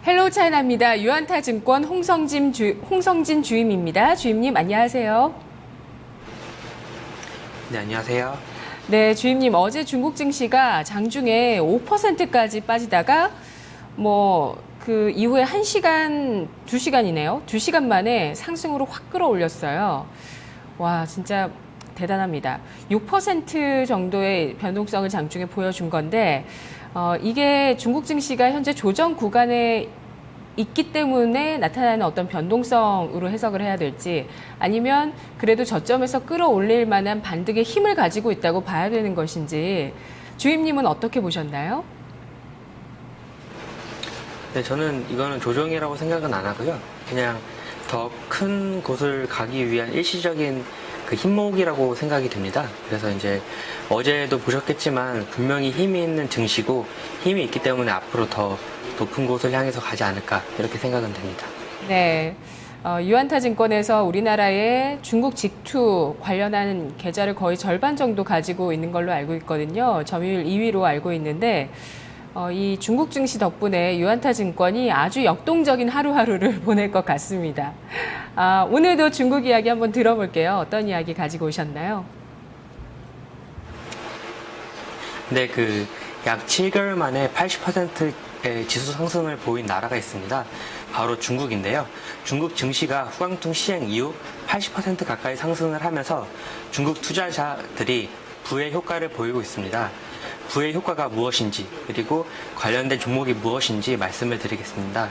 헬로우 차이나입니다. 유안타증권 홍성진 주임입니다. 주임님 안녕하세요. 네, 안녕하세요. 네, 주임님 어제 중국 증시가 장중에 5%까지 빠지다가 그 이후에 1시간, 2시간이네요. 2시간 만에 상승으로 확 끌어올렸어요. 와, 진짜 대단합니다. 6% 정도의 변동성을 장중에 보여준 건데 이게 중국 증시가 현재 조정 구간에 있기 때문에 나타나는 어떤 변동성으로 해석을 해야 될지 아니면 그래도 저점에서 끌어올릴 만한 반등의 힘을 가지고 있다고 봐야 되는 것인지 주임님은 어떻게 보셨나요? 네, 저는 이거는 조정이라고 생각은 안 하고요. 그냥 더 큰 곳을 가기 위한 일시적인 그 힘목이라고 생각이 됩니다. 그래서 이제 어제도 보셨겠지만 분명히 힘이 있는 증시고 힘이 있기 때문에 앞으로 더 높은 곳을 향해서 가지 않을까 이렇게 생각은 됩니다. 네. 유안타증권에서 우리나라의 중국 직투 관련한 계좌를 거의 절반 정도 가지고 있는 걸로 알고 있거든요. 점유율 2위로 알고 있는데 이 중국 증시 덕분에 유안타증권이 아주 역동적인 하루하루를 보낼 것 같습니다. 오늘도 중국 이야기 한번 들어볼게요. 어떤 이야기 가지고 오셨나요? 네, 약 7개월 만에 80%의 지수 상승을 보인 나라가 있습니다. 바로 중국인데요. 중국 증시가 후광통 시행 이후 80% 가까이 상승을 하면서 중국 투자자들이 부의 효과를 보이고 있습니다. 부의 효과가 무엇인지 그리고 관련된 종목이 무엇인지 말씀을 드리겠습니다.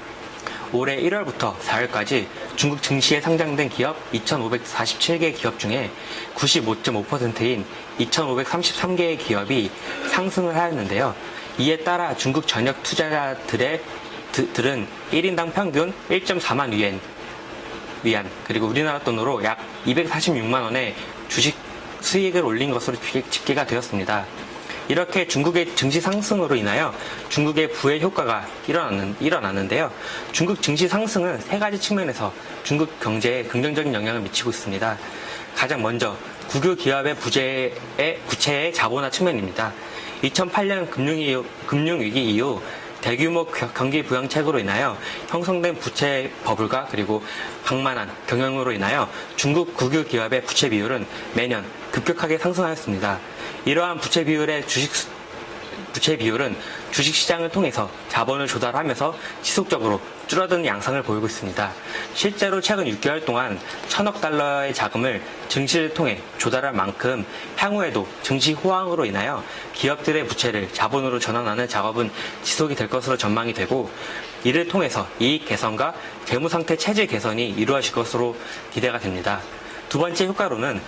올해 1월부터 4월까지 중국 증시에 상장된 기업 2,547개 기업 중에 95.5%인 2,533개의 기업이 상승을 하였는데요. 이에 따라 중국 전역 투자자들은 1인당 평균 1.4만 위안 그리고 우리나라 돈으로 약 246만 원의 주식 수익을 올린 것으로 집계가 되었습니다. 이렇게 중국의 증시 상승으로 인하여 중국의 부의 효과가 일어났는데요. 중국 증시 상승은 세 가지 측면에서 중국 경제에 긍정적인 영향을 미치고 있습니다. 가장 먼저 국유 기업의 부채의 자본화 측면입니다. 2008년 금융위기 이후 대규모 경기 부양책으로 인하여 형성된 부채 버블과 그리고 방만한 경영으로 인하여 중국 국유 기업의 부채 비율은 매년 급격하게 상승하였습니다. 이러한 부채 비율은 주식시장을 통해서 자본을 조달하면서 지속적으로 줄어드는 양상을 보이고 있습니다. 실제로 최근 6개월 동안 1,000억 달러의 자금을 증시를 통해 조달할 만큼 향후에도 증시 호황으로 인하여 기업들의 부채를 자본으로 전환하는 작업은 지속이 될 것으로 전망이 되고 이를 통해서 이익 개선과 재무상태 체질 개선이 이루어질 것으로 기대가 됩니다. 두 번째 효과로는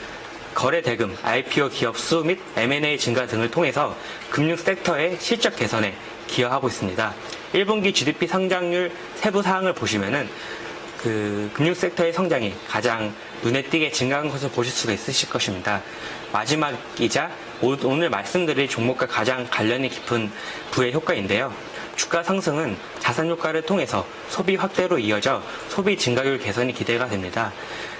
거래 대금, IPO 기업 수 및 M&A 증가 등을 통해서 금융 섹터의 실적 개선에 기여하고 있습니다. 1분기 GDP 성장률 세부 사항을 보시면은 금융 섹터의 성장이 가장 눈에 띄게 증가한 것을 보실 수가 있으실 것입니다. 마지막이자 오늘 말씀드릴 종목과 가장 관련이 깊은 부의 효과인데요. 주가 상승은 자산 효과를 통해서 소비 확대로 이어져 소비 증가율 개선이 기대가 됩니다.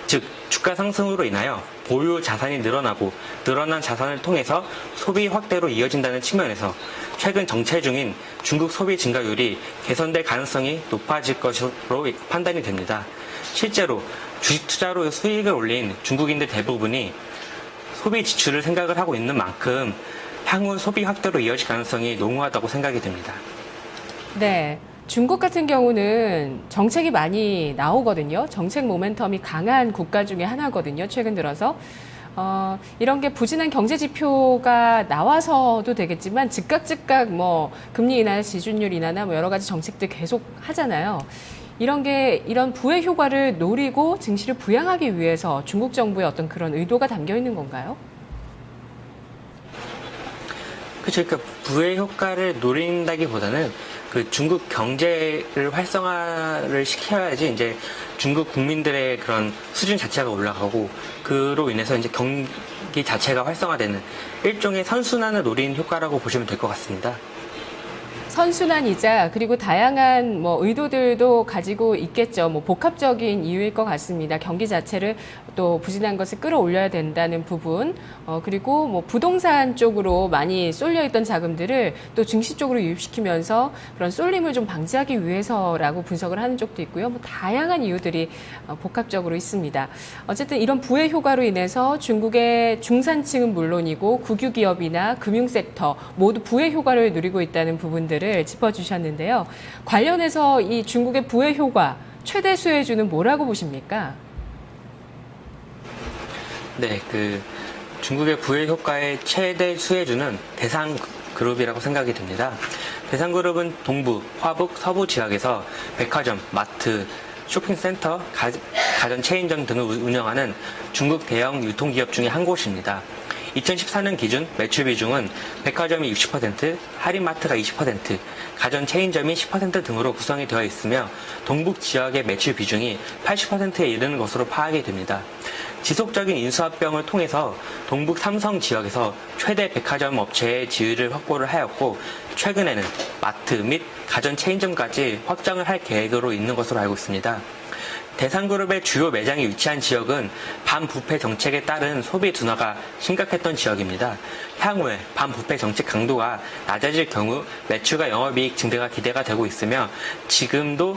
즉 주가 상승으로 인하여 보유 자산이 늘어나고 늘어난 자산을 통해서 소비 확대로 이어진다는 측면에서 최근 정체 중인 중국 소비 증가율이 개선될 가능성이 높아질 것으로 판단이 됩니다. 실제로 주식 투자로 수익을 올린 중국인들 대부분이 소비 지출을 생각을 하고 있는 만큼 향후 소비 확대로 이어질 가능성이 농후하다고 생각이 됩니다. 네. 중국 같은 경우는 정책이 많이 나오거든요. 정책 모멘텀이 강한 국가 중에 하나거든요. 최근 들어서. 이런 게 부진한 경제 지표가 나와서도 되겠지만 즉각 금리 인하, 지준율 인하나 여러 가지 정책들 계속 하잖아요. 이런 부의 효과를 노리고 증시를 부양하기 위해서 중국 정부의 어떤 그런 의도가 담겨 있는 건가요? 그렇죠. 그러니까 부의 효과를 노린다기보다는 중국 경제를 활성화를 시켜야지 이제 중국 국민들의 그런 수준 자체가 올라가고 그로 인해서 이제 경기 자체가 활성화되는 일종의 선순환을 노린 효과라고 보시면 될 것 같습니다. 선순환이자 그리고 다양한 뭐 의도들도 가지고 있겠죠. 뭐 복합적인 이유일 것 같습니다. 경기 자체를 또 부진한 것을 끌어올려야 된다는 부분, 그리고 뭐 부동산 쪽으로 많이 쏠려 있던 자금들을 또 증시 쪽으로 유입시키면서 그런 쏠림을 좀 방지하기 위해서라고 분석을 하는 쪽도 있고요. 뭐 다양한 이유들이 복합적으로 있습니다. 어쨌든 이런 부의 효과로 인해서 중국의 중산층은 물론이고 국유 기업이나 금융 섹터 모두 부의 효과를 누리고 있다는 부분들을 짚어주셨는데요. 관련해서 이 중국의 부의 효과 최대 수혜주는 뭐라고 보십니까? 네, 중국의 부의 효과의 최대 수혜주는 대상그룹이라고 생각이 듭니다. 대상그룹은 동부, 화북, 서부 지역에서 백화점, 마트, 쇼핑센터, 가전 체인점 등을 운영하는 중국 대형 유통기업 중에 한 곳입니다. 2014년 기준 매출 비중은 백화점이 60%, 할인마트가 20%, 가전 체인점이 10% 등으로 구성이 되어 있으며 동북 지역의 매출 비중이 80%에 이르는 것으로 파악이 됩니다. 지속적인 인수합병을 통해서 동북 삼성 지역에서 최대 백화점 업체의 지위를 확보를 하였고 최근에는 마트 및 가전 체인점까지 확장을 할 계획으로 있는 것으로 알고 있습니다. 대상그룹의 주요 매장이 위치한 지역은 반부패 정책에 따른 소비 둔화가 심각했던 지역입니다. 향후에 반부패 정책 강도가 낮아질 경우 매출과 영업이익 증대가 기대가 되고 있으며 지금도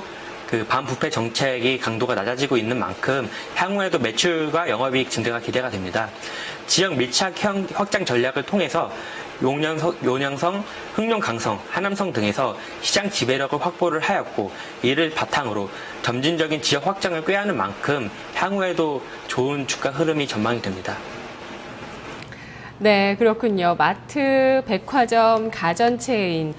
반부패 정책이 강도가 낮아지고 있는 만큼 향후에도 매출과 영업이익 증대가 기대가 됩니다. 지역 밀착 확장 전략을 통해서 용영성, 흑룡강성, 하남성 등에서 시장 지배력을 확보를 하였고 이를 바탕으로 점진적인 지역 확장을 꾀하는 만큼 향후에도 좋은 주가 흐름이 전망이 됩니다. 네, 그렇군요. 마트, 백화점, 가전체인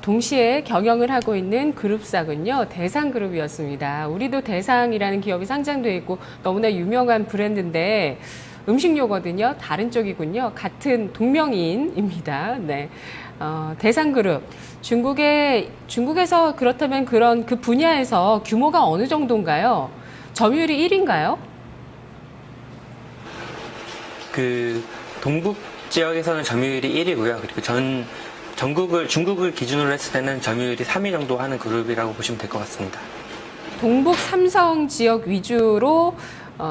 동시에 경영을 하고 있는 그룹사군요. 대상그룹이었습니다. 우리도 대상이라는 기업이 상장되어 있고 너무나 유명한 브랜드인데 음식료거든요. 다른 쪽이군요. 같은 동명이인입니다. 네. 대상그룹. 중국에서 그렇다면 그 분야에서 규모가 어느 정도인가요? 점유율이 1인가요? 동북 지역에서는 점유율이 1이고요. 그리고 중국을 기준으로 했을 때는 점유율이 3위 정도 하는 그룹이라고 보시면 될 것 같습니다. 동북 삼성 지역 위주로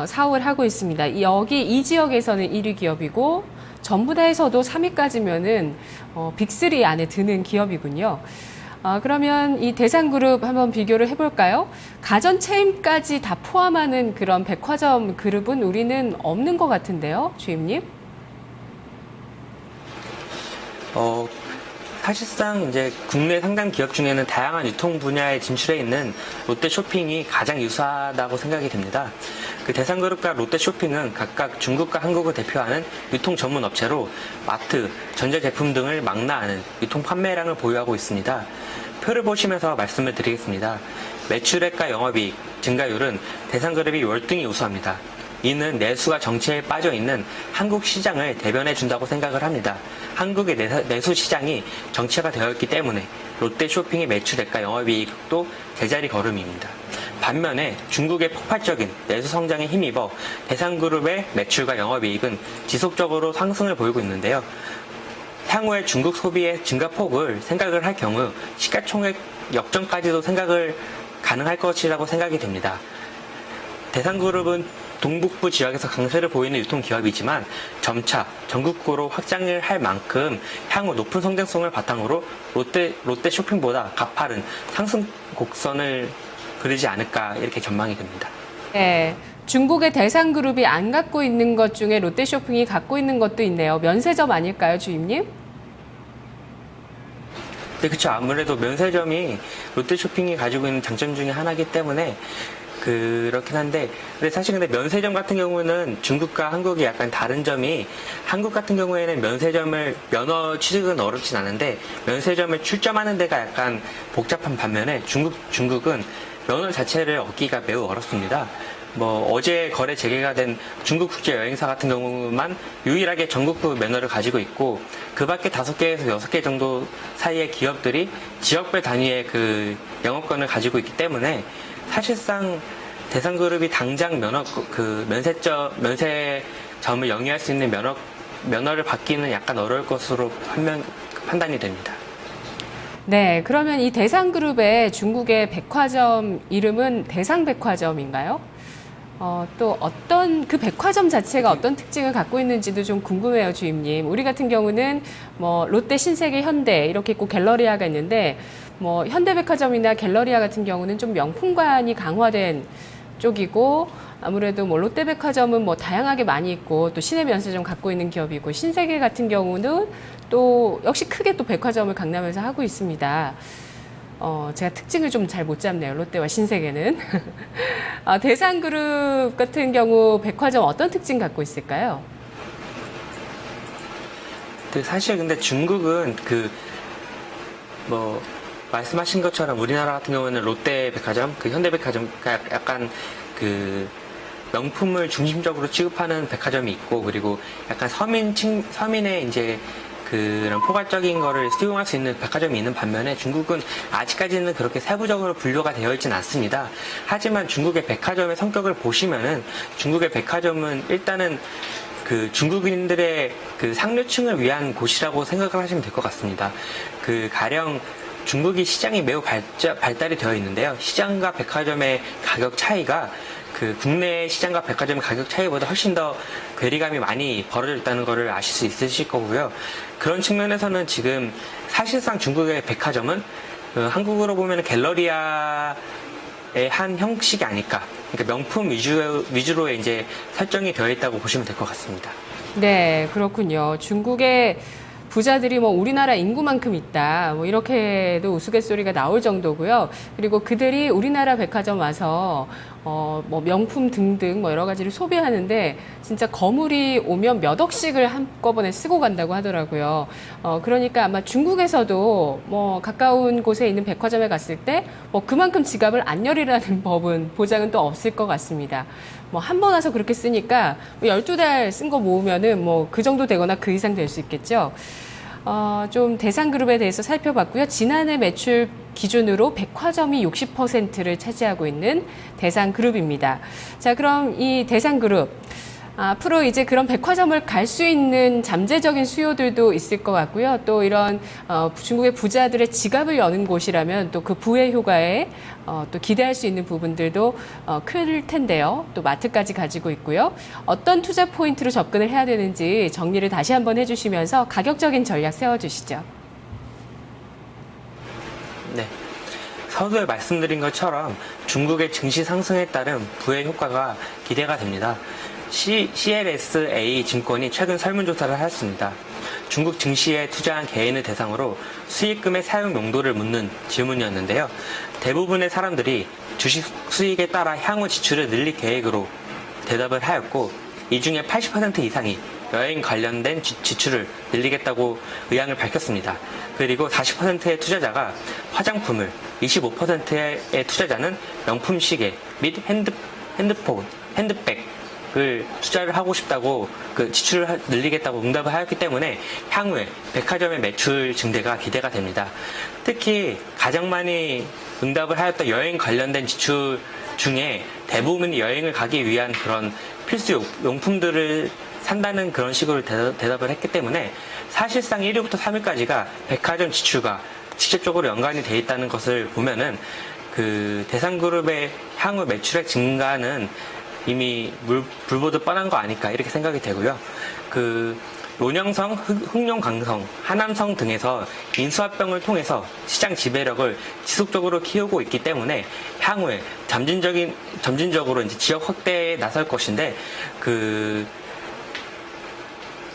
사업을 하고 있습니다. 이 지역에서는 1위 기업이고 전부 다 해서도 3위까지면은 빅3 안에 드는 기업이군요. 그러면 이 대상그룹 한번 비교를 해볼까요? 가전 체인까지 다 포함하는 그런 백화점 그룹은 우리는 없는 것 같은데요, 주임님? 사실상 이제 국내 상장 기업 중에는 다양한 유통 분야에 진출해 있는 롯데쇼핑이 가장 유사하다고 생각이 됩니다. 대상그룹과 롯데쇼핑은 각각 중국과 한국을 대표하는 유통 전문 업체로 마트, 전자제품 등을 망라하는 유통 판매량을 보유하고 있습니다. 표를 보시면서 말씀을 드리겠습니다. 매출액과 영업이익, 증가율은 대상그룹이 월등히 우수합니다. 이는 내수가 정체에 빠져 있는 한국 시장을 대변해 준다고 생각을 합니다. 한국의 내수 시장이 정체가 되어 있기 때문에 롯데쇼핑의 매출액과 영업이익도 제자리 걸음입니다. 반면에 중국의 폭발적인 내수 성장에 힘입어 대상그룹의 매출과 영업이익은 지속적으로 상승을 보이고 있는데요. 향후에 중국 소비의 증가폭을 생각을 할 경우 시가총액 역전까지도 생각을 가능할 것이라고 생각이 됩니다. 대상그룹은 동북부 지역에서 강세를 보이는 유통기업이지만 점차 전국구로 확장을 할 만큼 향후 높은 성장성을 바탕으로 롯데쇼핑보다 가파른 상승 곡선을 그리지 않을까 이렇게 전망이 됩니다. 네, 중국의 대상그룹이 안 갖고 있는 것 중에 롯데쇼핑이 갖고 있는 것도 있네요. 면세점 아닐까요, 주임님? 네, 그렇죠. 아무래도 면세점이 롯데쇼핑이 가지고 있는 장점 중에 하나이기 때문에 그렇긴 한데, 근데 면세점 같은 경우는 중국과 한국이 약간 다른 점이, 한국 같은 경우에는 면허 취득은 어렵진 않은데 면세점을 출점하는 데가 약간 복잡한 반면에 중국은 면허 자체를 얻기가 매우 어렵습니다. 어제 거래 재개가 된 중국 국제 여행사 같은 경우만 유일하게 전국구 면허를 가지고 있고, 그 밖에 5개에서 6개 정도 사이의 기업들이 지역별 단위의 영업권을 가지고 있기 때문에 사실상 대상그룹이 당장 면세점을 영위할 수 있는 면허를 받기는 약간 어려울 것으로 판단이 됩니다. 네, 그러면 이 대상그룹의 중국의 백화점 이름은 대상백화점인가요? 또 어떤 그 백화점 자체가 어떤 특징을 갖고 있는지도 좀 궁금해요, 주임님. 우리 같은 경우는 뭐 롯데, 신세계, 현대 이렇게 있고 갤러리아가 있는데 뭐 현대백화점이나 갤러리아 같은 경우는 좀 명품관이 강화된 쪽이고 아무래도 뭐 롯데백화점은 뭐 다양하게 많이 있고 또 시내 면세점 갖고 있는 기업이고 신세계 같은 경우는 또 역시 크게 또 백화점을 강남에서 하고 있습니다. 제가 특징을 좀 잘 못 잡네요. 롯데와 신세계는. 대상그룹 같은 경우 백화점 어떤 특징 갖고 있을까요? 사실 근데 중국은 말씀하신 것처럼 우리나라 같은 경우는 롯데백화점, 현대백화점, 약간 명품을 중심적으로 취급하는 백화점이 있고, 그리고 약간 서민의 이제 그런 포괄적인 거를 수용할 수 있는 백화점이 있는 반면에 중국은 아직까지는 그렇게 세부적으로 분류가 되어 있지는 않습니다. 하지만 중국의 백화점의 성격을 보시면은 중국의 백화점은 일단은 중국인들의 상류층을 위한 곳이라고 생각을 하시면 될 것 같습니다. 가령 중국이 시장이 매우 발달이 되어 있는데요. 시장과 백화점의 가격 차이가 국내 시장과 백화점의 가격 차이보다 훨씬 더 괴리감이 많이 벌어져 있다는 것을 아실 수 있으실 거고요. 그런 측면에서는 지금 사실상 중국의 백화점은 한국으로 보면 갤러리아의 한 형식이 아닐까. 그러니까 명품 위주로 이제 설정이 되어 있다고 보시면 될 것 같습니다. 네, 그렇군요. 중국의 부자들이 뭐 우리나라 인구만큼 있다. 뭐 이렇게도 우스갯소리가 나올 정도고요. 그리고 그들이 우리나라 백화점 와서 뭐 명품 등등 뭐 여러 가지를 소비하는데 진짜 거물이 오면 몇 억씩을 한꺼번에 쓰고 간다고 하더라고요. 그러니까 아마 중국에서도 뭐 가까운 곳에 있는 백화점에 갔을 때 뭐 그만큼 지갑을 안 열이라는 법은 보장은 또 없을 것 같습니다. 뭐 한 번 와서 그렇게 쓰니까 12달 쓴 거 모으면은 뭐 그 정도 되거나 그 이상 될 수 있겠죠. 좀 대상그룹에 대해서 살펴봤고요. 지난해 매출 기준으로 백화점이 60%를 차지하고 있는 대상그룹입니다. 자, 그럼 이 대상그룹 앞으로 이제 그런 백화점을 갈 수 있는 잠재적인 수요들도 있을 것 같고요. 또 이런 중국의 부자들의 지갑을 여는 곳이라면 또 그 부의 효과에 또 기대할 수 있는 부분들도 클 텐데요. 또 마트까지 가지고 있고요. 어떤 투자 포인트로 접근을 해야 되는지 정리를 다시 한번 해주시면서 가격적인 전략 세워주시죠. 네. 서두에 말씀드린 것처럼 중국의 증시 상승에 따른 부의 효과가 기대가 됩니다. CLSA 증권이 최근 설문조사를 하였습니다. 중국 증시에 투자한 개인을 대상으로 수익금의 사용 용도를 묻는 질문이었는데요. 대부분의 사람들이 주식 수익에 따라 향후 지출을 늘릴 계획으로 대답을 하였고, 이 중에 80% 이상이 여행 관련된 지출을 늘리겠다고 의향을 밝혔습니다. 그리고 40%의 투자자가 화장품을, 25%의 투자자는 명품 시계 및 핸드폰, 핸드백을 투자를 하고 싶다고 지출을 늘리겠다고 응답을 하였기 때문에 향후에 백화점의 매출 증대가 기대가 됩니다. 특히 가장 많이 응답을 하였던 여행 관련된 지출 중에 대부분이 여행을 가기 위한 그런 필수 용품들을 산다는 그런 식으로 대답을 했기 때문에 사실상 1위부터 3위까지가 백화점 지출과 직접적으로 연관이 돼 있다는 것을 보면은 대상그룹의 향후 매출액 증가는 이미 불보듯 뻔한 거 아닐까 이렇게 생각이 되고요. 논영성, 흑룡강성, 하남성 등에서 인수합병을 통해서 시장 지배력을 지속적으로 키우고 있기 때문에 향후에 점진적으로 이제 지역 확대에 나설 것인데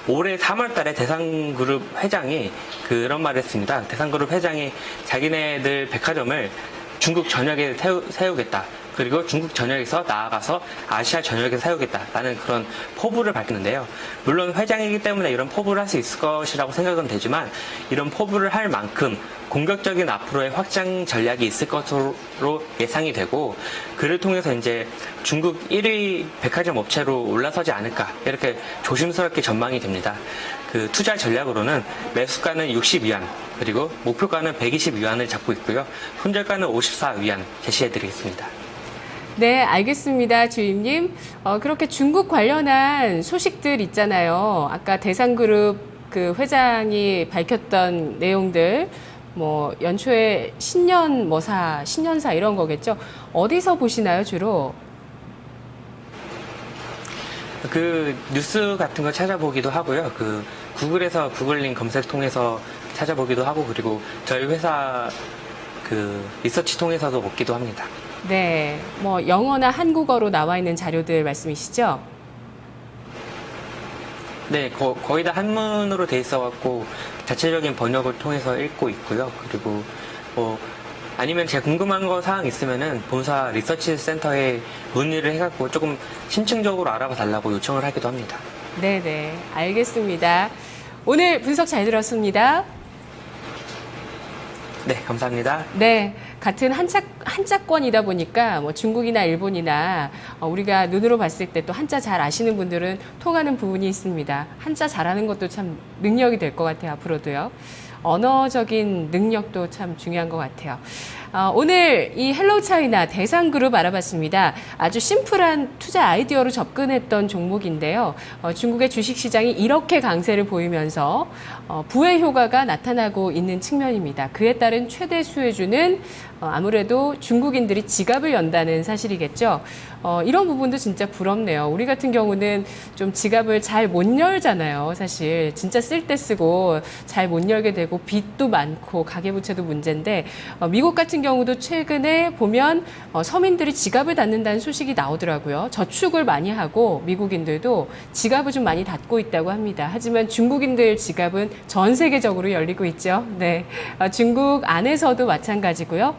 올해 3월 달에 대상그룹 회장이 그런 말을 했습니다. 대상그룹 회장이 자기네들 백화점을 중국 전역에 세우겠다. 그리고 중국 전역에서 나아가서 아시아 전역에 세우겠다라는 그런 포부를 밝혔는데요. 물론 회장이기 때문에 이런 포부를 할 수 있을 것이라고 생각은 되지만 이런 포부를 할 만큼 공격적인 앞으로의 확장 전략이 있을 것으로 예상이 되고 그를 통해서 이제 중국 1위 백화점 업체로 올라서지 않을까 이렇게 조심스럽게 전망이 됩니다. 투자 전략으로는 매수가는 60위안 그리고 목표가는 120위안을 잡고 있고요. 손절가는 54위안 제시해드리겠습니다. 네, 알겠습니다, 주임님. 그렇게 중국 관련한 소식들 있잖아요. 아까 대상그룹 회장이 밝혔던 내용들, 뭐 연초에 신년사 이런 거겠죠. 어디서 보시나요, 주로? 그 뉴스 같은 거 찾아보기도 하고요. 그 구글에서 구글링 검색 통해서 찾아보기도 하고, 그리고 저희 회사 그 리서치 통해서도 보기도 합니다. 네, 뭐 영어나 한국어로 나와 있는 자료들 말씀이시죠? 네, 거의 다 한문으로 돼 있어갖고 자체적인 번역을 통해서 읽고 있고요. 그리고 뭐 아니면 제가 궁금한 거 사항 있으면은 본사 리서치 센터에 문의를 해갖고 조금 심층적으로 알아봐 달라고 요청을 하기도 합니다. 네네, 알겠습니다. 오늘 분석 잘 들었습니다. 네, 감사합니다. 네, 같은 한자권이다 보니까 뭐 중국이나 일본이나 우리가 눈으로 봤을 때 또 한자 잘 아시는 분들은 통하는 부분이 있습니다. 한자 잘하는 것도 참 능력이 될 것 같아요, 앞으로도요. 언어적인 능력도 참 중요한 것 같아요. 오늘 이 헬로우 차이나 대상그룹 알아봤습니다. 아주 심플한 투자 아이디어로 접근했던 종목인데요. 중국의 주식시장이 이렇게 강세를 보이면서 부의 효과가 나타나고 있는 측면입니다. 그에 따른 최대 수혜주는 아무래도 중국인들이 지갑을 연다는 사실이겠죠. 이런 부분도 진짜 부럽네요. 우리 같은 경우는 좀 지갑을 잘 못 열잖아요. 사실 진짜 쓸 때 쓰고 잘 못 열게 되고 빚도 많고 가계부채도 문제인데 미국 같은 경우도 최근에 보면 서민들이 지갑을 닫는다는 소식이 나오더라고요. 저축을 많이 하고 미국인들도 지갑을 좀 많이 닫고 있다고 합니다. 하지만 중국인들 지갑은 전 세계적으로 열리고 있죠. 네, 중국 안에서도 마찬가지고요.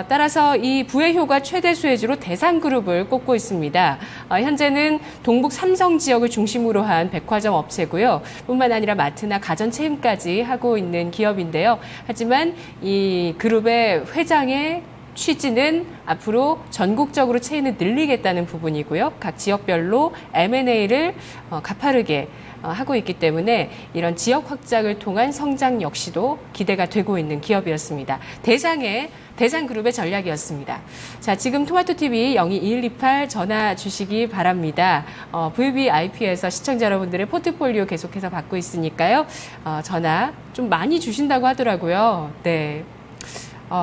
따라서 이 부의 효과 최대 수혜주로 대상그룹을 꼽고 있습니다. 현재는 동북 삼성 지역을 중심으로 한 백화점 업체고요. 뿐만 아니라 마트나 가전체험까지 하고 있는 기업인데요. 하지만 이 그룹의 회장의 취지는 앞으로 전국적으로 체인을 늘리겠다는 부분이고요. 각 지역별로 M&A를 가파르게 하고 있기 때문에 이런 지역 확장을 통한 성장 역시도 기대가 되고 있는 기업이었습니다. 대상그룹의 전략이었습니다. 자, 지금 토마토TV 022128 전화 주시기 바랍니다. VVIP에서 시청자 여러분들의 포트폴리오 계속해서 받고 있으니까요. 전화 좀 많이 주신다고 하더라고요. 네.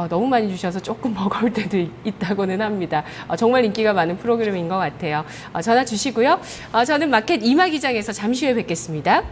너무 많이 주셔서 조금 버거울 때도 있다고는 합니다. 정말 인기가 많은 프로그램인 것 같아요. 전화 주시고요. 저는 마켓 이마 기장에서 잠시 후에 뵙겠습니다.